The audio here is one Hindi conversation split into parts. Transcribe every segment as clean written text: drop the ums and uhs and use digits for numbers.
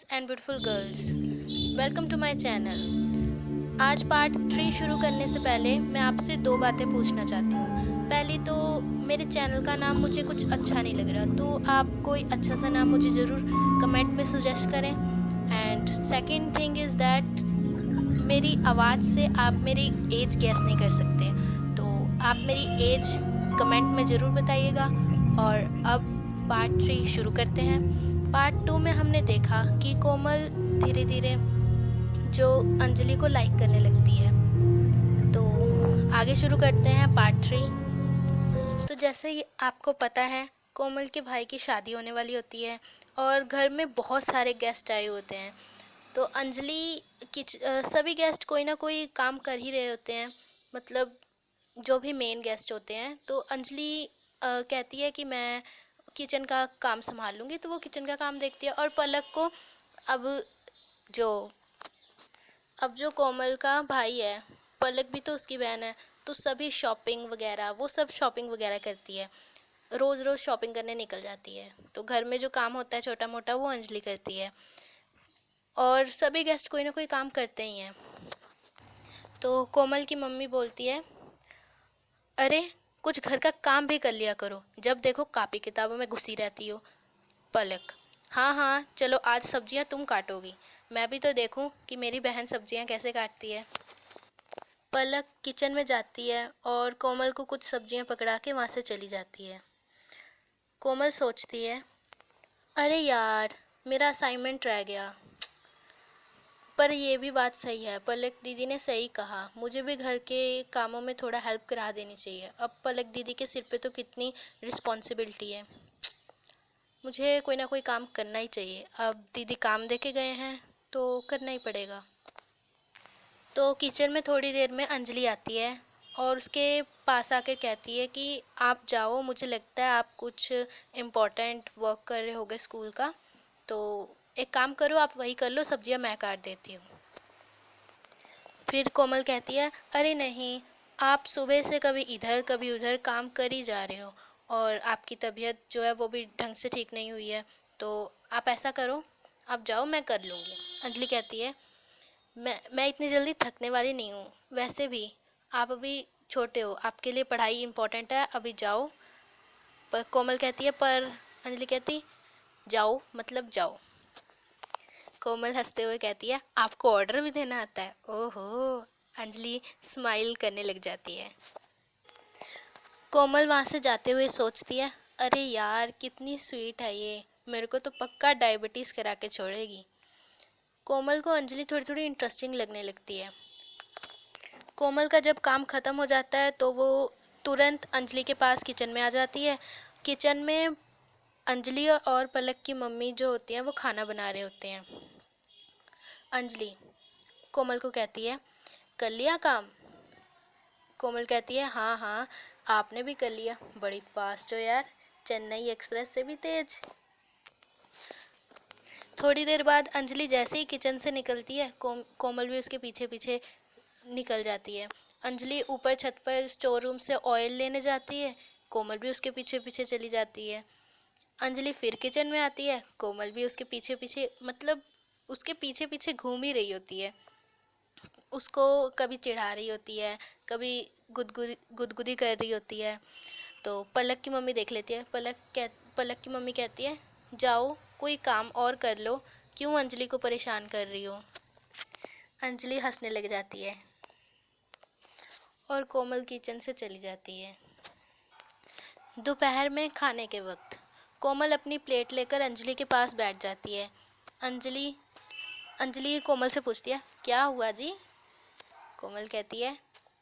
Boys and beautiful girls, welcome to my channel. आज पार्ट 3 शुरू करने से पहले मैं आपसे दो बातें पूछना चाहती हूँ। पहली तो मेरे चैनल का नाम मुझे कुछ अच्छा नहीं लग रहा, तो आप कोई अच्छा सा नाम मुझे ज़रूर कमेंट में सजेस्ट करें। And second thing is that मेरी आवाज़ से आप मेरी एज गैस नहीं कर सकते, तो आप मेरी एज कमेंट में ज़रूर बताइएगा। और अब पार्ट 3 शुरू करते हैं। पार्ट 2 में हमने देखा कि कोमल धीरे धीरे जो अंजलि को लाइक करने लगती है। तो आगे शुरू करते हैं पार्ट 3। तो जैसे ही आपको पता है, कोमल के भाई की शादी होने वाली होती है और घर में बहुत सारे गेस्ट आए होते हैं। तो अंजलि सभी गेस्ट कोई ना कोई काम कर ही रहे होते हैं, मतलब जो भी मेन गेस्ट होते हैं। तो अंजलि कहती है कि मैं किचन का काम संभाल लूँगी, तो वो किचन का काम देखती है। और पलक को अब जो जो कोमल का भाई है, पलक भी तो उसकी बहन है, तो सभी शॉपिंग वगैरह वो सब शॉपिंग वगैरह करती है, रोज़ रोज़ शॉपिंग करने निकल जाती है। तो घर में जो काम होता है छोटा मोटा, वो अंजलि करती है। और सभी गेस्ट कोई ना कोई काम करते ही हैं। तो कोमल की मम्मी बोलती है, अरे कुछ घर का काम भी कर लिया करो, जब देखो कॉपी किताबों में घुसी रहती हो। पलक, हाँ हाँ चलो, आज सब्जियां तुम काटोगी, मैं भी तो देखूं कि मेरी बहन सब्जियां कैसे काटती है। पलक किचन में जाती है और कोमल को कुछ सब्जियां पकड़ा के वहां से चली जाती है। कोमल सोचती है, अरे यार मेरा असाइनमेंट रह गया। पर ये भी बात सही है, पलक दीदी ने सही कहा, मुझे भी घर के कामों में थोड़ा हेल्प करा देनी चाहिए। अब पलक दीदी के सिर पे तो कितनी रिस्पॉन्सिबिलिटी है, मुझे कोई ना कोई काम करना ही चाहिए। अब दीदी काम दे के गए हैं तो करना ही पड़ेगा। तो किचन में थोड़ी देर में अंजलि आती है और उसके पास आकर कहती है कि आप जाओ, मुझे लगता है आप कुछ इम्पोर्टेंट वर्क कर रहे होगे स्कूल का, तो एक काम करो, आप वही कर लो, सब्जियां मैं काट देती हूँ। फिर कोमल कहती है, अरे नहीं, आप सुबह से कभी इधर कभी उधर काम कर ही जा रहे हो, और आपकी तबीयत जो है वो भी ढंग से ठीक नहीं हुई है, तो आप ऐसा करो, आप जाओ, मैं कर लूँगी। अंजलि कहती है, मैं इतनी जल्दी थकने वाली नहीं हूँ, वैसे भी आप अभी छोटे हो, आपके लिए पढ़ाई इम्पोर्टेंट है, अभी जाओ। पर कोमल कहती है, पर अंजलि कहती, जाओ मतलब जाओ। कोमल हंसते हुए कहती है, आपको ऑर्डर भी देना आता है, ओहो। अंजलि स्माइल करने लग जाती है। कोमल वहां से जाते हुए सोचती है, अरे यार कितनी स्वीट है ये, मेरे को तो पक्का डायबिटीज करा के छोड़ेगी। कोमल को अंजलि थोड़ी थोड़ी इंटरेस्टिंग लगने लगती है। कोमल का जब काम खत्म हो जाता है तो वो तुरंत अंजलि के पास किचन में आ जाती है। किचन में अंजलि और पलक की मम्मी जो होती हैं वो खाना बना रहे होते हैं। अंजलि कोमल को कहती है, कर लिया काम? कोमल कहती है, हाँ हाँ, आपने भी कर लिया, बड़ी फास्ट हो यार, चेन्नई एक्सप्रेस से भी तेज। थोड़ी देर बाद अंजलि जैसे ही किचन से निकलती है, कोमल भी उसके पीछे पीछे निकल जाती है। अंजलि ऊपर छत पर स्टोर रूम से ऑयल लेने जाती है, कोमल भी उसके पीछे पीछे चली जाती है। अंजलि फिर किचन में आती है, कोमल भी उसके पीछे पीछे, मतलब उसके पीछे पीछे घूम ही रही होती है, उसको कभी चिढ़ा रही होती है, कभी गुदगुदी कर रही होती है। तो पलक की मम्मी देख लेती है। पलक की मम्मी कहती है, जाओ कोई काम और कर लो, क्यों अंजलि को परेशान कर रही हो। अंजलि हंसने लग जाती है और कोमल किचन से चली जाती है। दोपहर में खाने के वक्त कोमल अपनी प्लेट लेकर अंजलि के पास बैठ जाती है। अंजलि अंजलि कोमल से पूछती है, क्या हुआ जी? कोमल कहती है,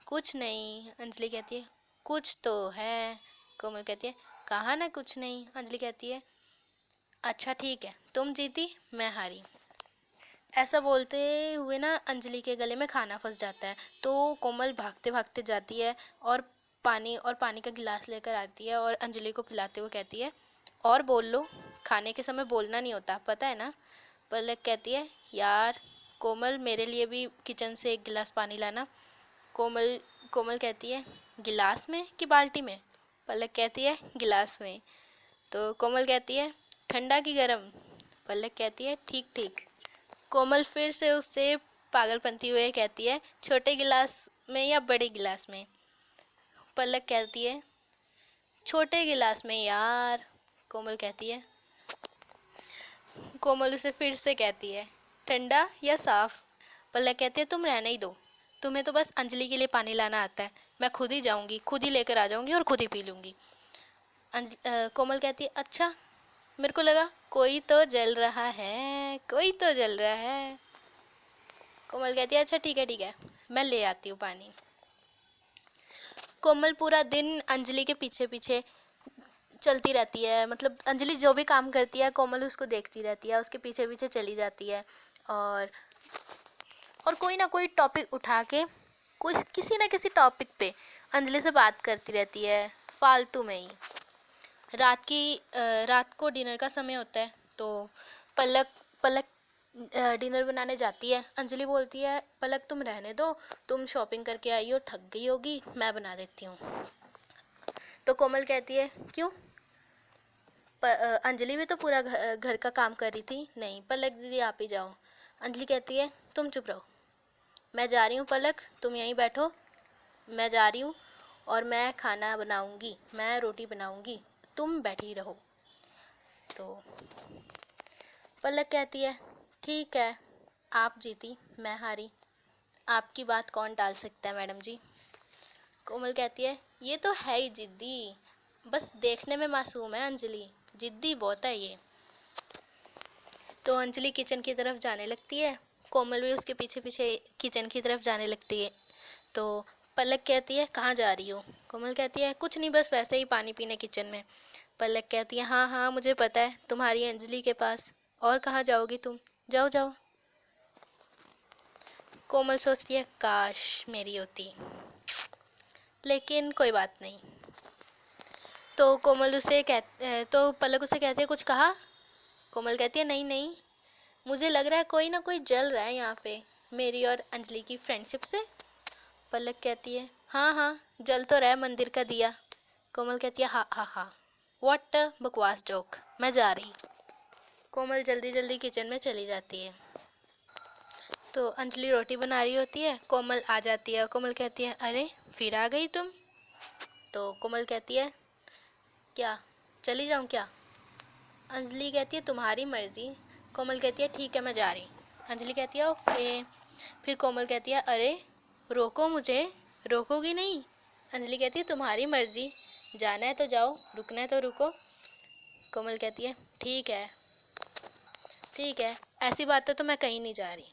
कुछ नहीं। अंजलि कहती है, कुछ तो है। कोमल कहती है, कहा ना कुछ नहीं। अंजलि कहती है, अच्छा ठीक है, तुम जीती मैं हारी। ऐसा बोलते हुए ना अंजलि के गले में खाना फंस जाता है। तो कोमल भागते भागते जाती है और पानी का गिलास लेकर आती है और अंजलि को पिलाते हुए कहती है, और बोल लो, खाने के समय बोलना नहीं होता, पता है ना। पलक कहती है, यार कोमल, मेरे लिए भी किचन से एक गिलास पानी लाना। कोमल कोमल कहती है, गिलास में कि बाल्टी में? पलक कहती है, गिलास में। तो कोमल कहती है, ठंडा कि गरम? पलक कहती है ठीक ठीक। कोमल फिर से उससे पागलपंती हुए कहती है छोटे गिलास में या बड़े गिलास में? पलक कहती है छोटे गिलास में यार। कोमल कहती है कोमल उसे फिर से कहती है ठंडा या साफ? पलक कहती है तुम रहने ही दो, तुम्हें तो बस अंजलि के लिए पानी लाना आता है, मैं खुद ही जाऊंगी, खुद ही लेकर आ जाऊंगी और खुद ही पी लूंगी। कोमल कहती है अच्छा, मेरे को लगा कोई तो जल रहा है, कोई तो जल रहा है। कोमल कहती है अच्छा ठीक है, मैं ले आती हूँ पानी। कोमल पूरा दिन अंजलि के पीछे पीछे चलती रहती है, मतलब अंजलि जो भी काम करती है कोमल उसको देखती रहती है, उसके पीछे पीछे चली जाती है और कोई ना कोई टॉपिक उठा के कुछ किसी ना किसी टॉपिक पे अंजलि से बात करती रहती है फालतू में ही। रात को डिनर का समय होता है तो पलक पलक डिनर बनाने जाती है। अंजलि बोलती है पलक तुम रहने दो, तुम शॉपिंग करके आई हो, थक गई होगी, मैं बना देती हूँ। तो कोमल कहती है क्यों? अंजलि भी तो पूरा घर का काम कर रही थी। नहीं पलक दीदी आप ही जाओ। अंजलि कहती है तुम चुप रहो, मैं जा रही हूँ पलक, तुम यहीं बैठो, मैं जा रही हूँ और मैं खाना बनाऊंगी, मैं रोटी बनाऊंगी, तुम बैठी रहो। तो पलक कहती है ठीक है, आप जीती मैं हारी, आपकी बात कौन टाल सकता है मैडम जी। कोमल कहती है ये तो है ही जिद्दी, बस देखने में मासूम है अंजलि, जिद्दी बहुत है ये। तो अंजलि किचन की तरफ जाने लगती है, कोमल भी उसके पीछे पीछे किचन की तरफ जाने लगती है। तो पलक कहती है कहाँ जा रही हो? कोमल कहती है कुछ नहीं, बस वैसे ही पानी पीने किचन में। पलक कहती है हाँ हाँ मुझे पता है, तुम्हारी अंजलि के पास, और कहाँ जाओगी तुम, जाओ जाओ। कोमल सोचती है काश मेरी होती, लेकिन कोई बात नहीं। तो तो पलक उसे कहती है कुछ कहा? कोमल कहती है नहीं नहीं, मुझे लग रहा है कोई ना कोई जल रहा है यहाँ पे, मेरी और अंजलि की फ्रेंडशिप से। पलक कहती है हाँ हाँ जल तो रहा है मंदिर का दिया। कोमल कहती है हाँ हाँ हाँ, व्हाट अ बकवास जोक, मैं जा रही। कोमल जल्दी जल्दी किचन में चली जाती है। तो अंजलि रोटी बना रही होती है, कोमल आ जाती है। कोमल कहती है अरे फिर आ गई तुम? तो कोमल कहती है क्या चली जाऊँ क्या? अंजलि कहती है तुम्हारी मर्जी। कोमल कहती है ठीक है मैं जा रही। अंजलि कहती है ओके। फिर कोमल कहती है अरे रोको मुझे, रोकोगी नहीं? अंजलि कहती है तुम्हारी मर्जी, जाना है तो जाओ, रुकना है तो रुको। कोमल कहती है ठीक है, ऐसी बातें तो मैं कहीं नहीं जा रही।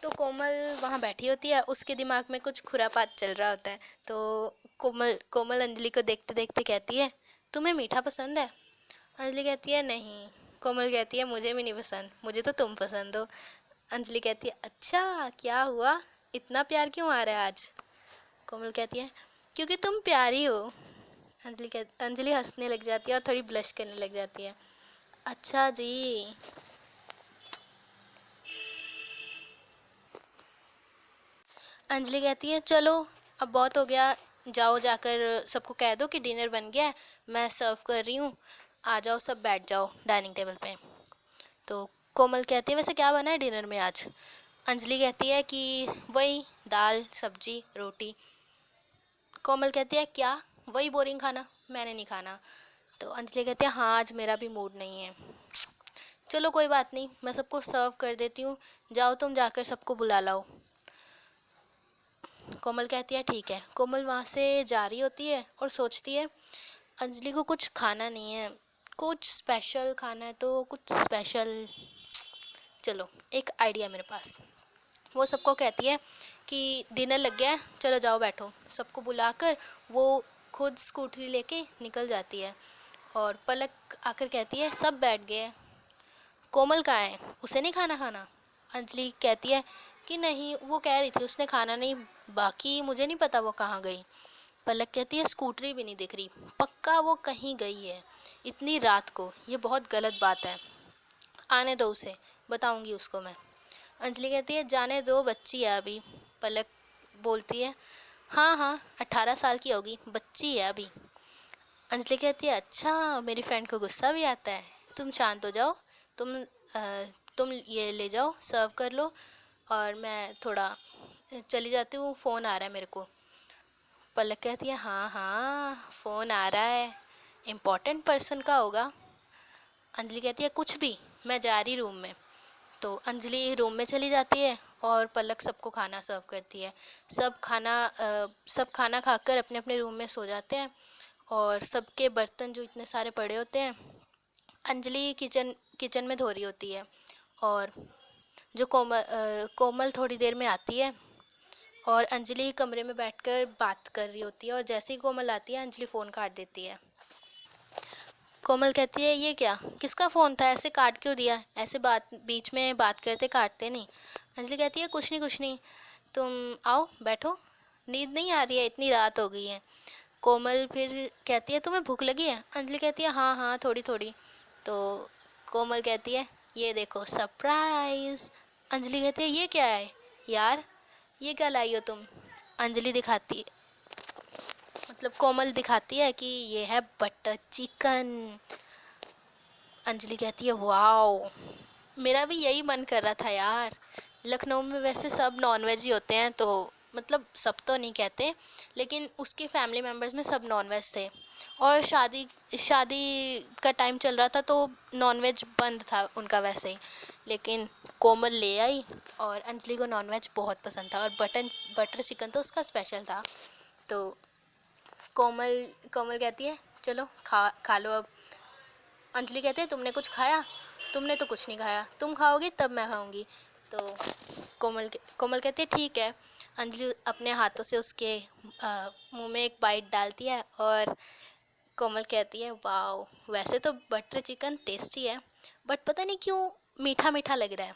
तो कोमल वहाँ बैठी होती है, उसके दिमाग में कुछ खुरापात चल रहा होता है। तो कोमल अंजलि को देखते देखते कहती है तुम्हें मीठा पसंद है? अंजलि कहती है नहीं। कोमल कहती है मुझे भी नहीं पसंद, मुझे तो तुम पसंद हो। अंजलि कहती है अच्छा क्या हुआ, इतना प्यार क्यों आ रहा है आज? कोमल कहती है क्योंकि तुम प्यारी हो। अंजलि हंसने लग जाती है और थोड़ी ब्लश करने लग जाती है। अच्छा जी। अंजलि कहती है चलो अब बहुत हो गया, जाओ जाकर सबको कह दो कि डिनर बन गया है, मैं सर्व कर रही हूँ, आ जाओ सब बैठ जाओ डाइनिंग टेबल पे। तो कोमल कहती है वैसे क्या बना है डिनर में आज? अंजलि कहती है कि वही दाल सब्जी रोटी। कोमल कहती है क्या वही बोरिंग खाना, मैंने नहीं खाना। तो अंजलि कहती है हाँ आज मेरा भी मूड नहीं है। चलो कोई बात नहीं, मैं सबको सर्व कर देती हूँ, जाओ तुम जाकर सबको बुला लाओ। कोमल कहती है ठीक है। कोमल वहाँ से जा रही होती है और सोचती है अंजलि को कुछ खाना नहीं है, कुछ स्पेशल खाना है तो कुछ स्पेशल। चलो एक आइडिया मेरे पास। वो सबको कहती है कि डिनर लग गया है, चलो जाओ बैठो। सबको बुलाकर वो खुद स्कूटरी लेके निकल जाती है और पलक आकर कहती है सब बैठ गए, कोमल कहाँ है, उसे नहीं खाना खाना? अंजलि कहती है कि नहीं वो कह रही थी उसने खाना नहीं, बाकी मुझे नहीं पता वो कहाँ गई। पलक कहती है स्कूटरी भी नहीं दिख रही, पक्का वो कहीं गई है इतनी रात को, ये बहुत गलत बात है, आने दो उसे, बताऊंगी उसको मैं। अंजलि कहती है जाने दो बच्ची है अभी। पलक बोलती है हाँ हाँ 18 साल की होगी, बच्ची है अभी। अंजलि कहती है अच्छा मेरी फ्रेंड को गुस्सा भी आता है, तुम शांत हो जाओ, तुम तुम ये ले जाओ, सर्व कर लो, और मैं थोड़ा चली जाती हूँ, फ़ोन आ रहा है मेरे को। पलक कहती है हाँ हाँ फ़ोन आ रहा है, इम्पोर्टेंट पर्सन का होगा। अंजलि कहती है कुछ भी, मैं जा रही रूम में। तो अंजलि रूम में चली जाती है और पलक सबको खाना सर्व करती है। सब खाना खाकर अपने अपने रूम में सो जाते हैं, और सबके बर्तन जो इतने सारे पड़े होते हैं, अंजलि किचन किचन में धो रही होती है, और जो कोमल थोड़ी देर में आती है, और अंजलि कमरे में बैठकर बात कर रही होती है, और जैसे ही कोमल आती है अंजलि फ़ोन काट देती है। कोमल कहती है ये क्या, किसका फ़ोन था, ऐसे काट क्यों दिया, ऐसे बात बीच में बात करते काटते नहीं। अंजलि कहती है कुछ नहीं कुछ नहीं, तुम आओ बैठो, नींद नहीं आ रही है, इतनी रात हो गई है। कोमल फिर कहती है तुम्हें भूख लगी है। अंजलि कहती है हाँ हाँ थोड़ी थोड़ी। तो कोमल कहती है ये देखो सरप्राइज। अंजलि कहती है ये क्या है यार, ये क्या लाई हो तुम। अंजलि दिखाती मतलब कोमल दिखाती है कि ये है बटर चिकन। अंजलि कहती है वाओ, मेरा भी यही मन कर रहा था यार। लखनऊ में वैसे सब नॉनवेज ही होते हैं, तो मतलब सब तो नहीं कहते, लेकिन उसके फैमिली मेम्बर्स में सब नॉनवेज थे, और शादी शादी का टाइम चल रहा था तो नॉनवेज बंद था उनका वैसे ही। लेकिन कोमल ले आई, और अंजलि को नॉनवेज बहुत पसंद था, और बटर चिकन तो उसका स्पेशल था। तो कोमल कोमल कहती है चलो खा खा लो अब। अंजलि कहती है तुमने कुछ खाया, तुमने तो कुछ नहीं खाया, तुम खाओगी तब मैं खाऊंगी। तो कोमल कहती है ठीक है। अंजलि अपने हाथों से उसके मुंह में एक बाइट डालती है, और कोमल कहती है वाओ, वैसे तो बटर चिकन टेस्टी है, बट पता नहीं क्यों मीठा मीठा लग रहा है।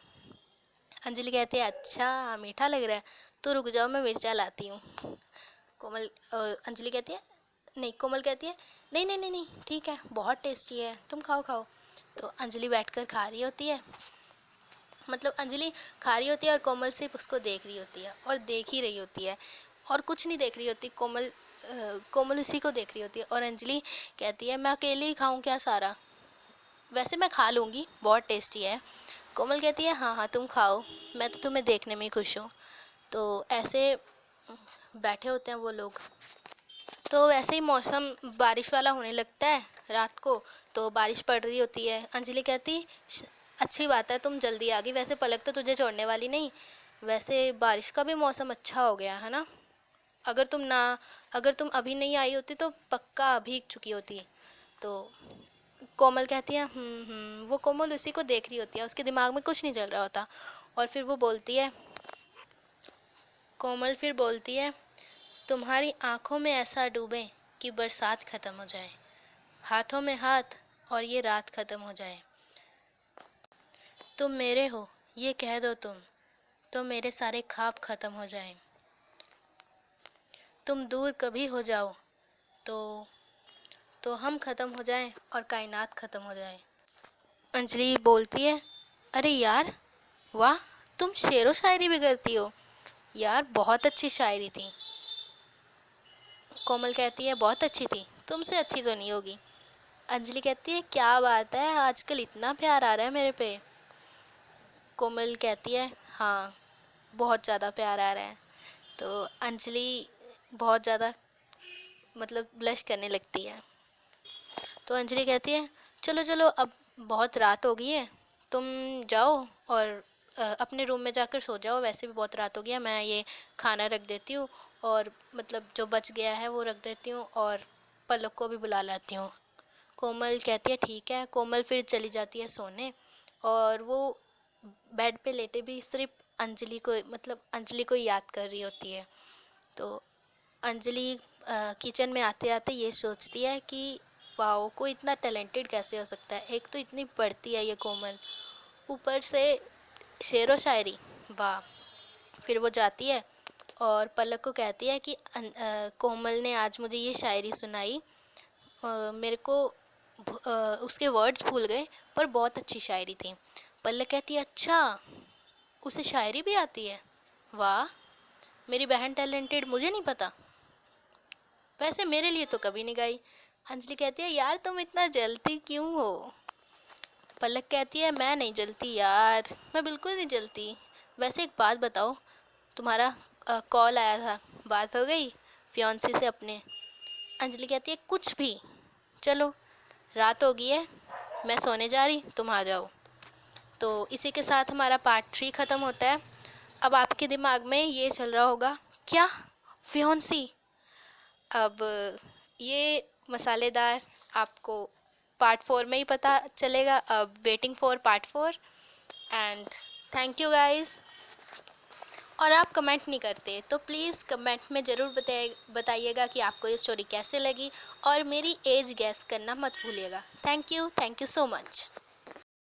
अंजलि कहती है अच्छा मीठा लग रहा है, तो रुक जाओ मैं मिर्चा लाती हूँ। अंजलि कहती है नहीं, कोमल कहती है नहीं नहीं नहीं नहीं ठीक है, बहुत टेस्टी है, तुम खाओ खाओ। तो अंजलि बैठकर खा रही होती है, मतलब अंजलि खा रही होती है और कोमल सिर्फ उसको देख रही होती है, और देख ही रही होती है, और कुछ नहीं देख रही होती। कोमल उसी को देख रही होती है, और अंजलि कहती है मैं अकेले ही खाऊं क्या सारा, वैसे मैं खा लूँगी, बहुत टेस्टी है। कोमल कहती है हाँ हाँ तुम खाओ, मैं तो तुम्हें देखने में ही खुश हूँ। तो ऐसे बैठे होते हैं वो लोग। तो वैसे ही मौसम बारिश वाला होने लगता है रात को, तो बारिश पड़ रही होती है। अंजलि कहती अच्छी बात है तुम जल्दी आ गई, वैसे पलक तो तुझे छोड़ने वाली नहीं, वैसे बारिश का भी मौसम अच्छा हो गया है ना। अगर तुम ना अगर तुम अभी नहीं आई होती तो पक्का भीग चुकी होती। तो कोमल कहती है वो कोमल उसी को देख रही होती है, उसके दिमाग में कुछ नहीं चल रहा होता। और फिर वो बोलती है कोमल फिर बोलती है तुम्हारी आंखों में ऐसा डूबे कि बरसात खत्म हो जाए, हाथों में हाथ और ये रात खत्म हो जाए। तुम मेरे हो ये कह दो तुम, तो मेरे सारे ख्वाब खत्म हो जाए। तुम दूर कभी हो जाओ तो हम खत्म हो जाएं और कायनात खत्म हो जाए। अंजलि बोलती है अरे यार वाह, तुम शेरो शायरी भी करती हो यार, बहुत अच्छी शायरी थी। कोमल कहती है बहुत अच्छी थी, तुमसे अच्छी तो नहीं होगी। अंजलि कहती है क्या बात है, आजकल इतना प्यार आ रहा है मेरे पे। कोमल कहती है हाँ बहुत ज़्यादा प्यार आ रहा है। तो अंजलि बहुत ज़्यादा मतलब ब्लश करने लगती है। तो अंजलि कहती है चलो चलो अब बहुत रात हो गई है, तुम जाओ और अपने रूम में जाकर सो जाओ, वैसे भी बहुत रात हो गई है, मैं ये खाना रख देती हूँ, और मतलब जो बच गया है वो रख देती हूँ, और पलक को भी बुला लाती हूँ। कोमल कहती है ठीक है। कोमल फिर चली जाती है सोने, और वो बेड पे लेटे भी सिर्फ अंजलि को याद कर रही होती है। तो अंजलि किचन में आते आते ये सोचती है कि वाओ, कोई इतना टैलेंटेड कैसे हो सकता है, एक तो इतनी पढ़ती है ये कोमल, ऊपर से शेरो शायरी, वाह। फिर वो जाती है और पलक को कहती है कि कोमल ने आज मुझे ये शायरी सुनाई, मेरे को उसके वर्ड्स भूल गए पर बहुत अच्छी शायरी थी। पलक कहती है अच्छा, उसे शायरी भी आती है, वाह, मेरी बहन टैलेंटेड, मुझे नहीं पता, वैसे मेरे लिए तो कभी नहीं गाई। अंजलि कहती है यार तुम इतना जलती क्यों हो। पलक कहती है मैं नहीं जलती यार, मैं बिल्कुल नहीं जलती। वैसे एक बात बताओ, तुम्हारा कॉल आया था, बात हो गई फियांसे से अपने? अंजलि कहती है कुछ भी, चलो रात हो गई है, मैं सोने जा रही, तुम आ जाओ। तो इसी के साथ हमारा पार्ट 3 ख़त्म होता है। अब आपके दिमाग में ये चल रहा होगा, क्या फियांसी? अब ये मसालेदार आपको पार्ट 4 में ही पता चलेगा। अब waiting for part 4 and thank you guys. और आप कमेंट नहीं करते तो प्लीज़ कमेंट में ज़रूर बताइएगा कि आपको ये स्टोरी कैसे लगी, और मेरी एज गैस करना मत भूलिएगा। Thank you so much.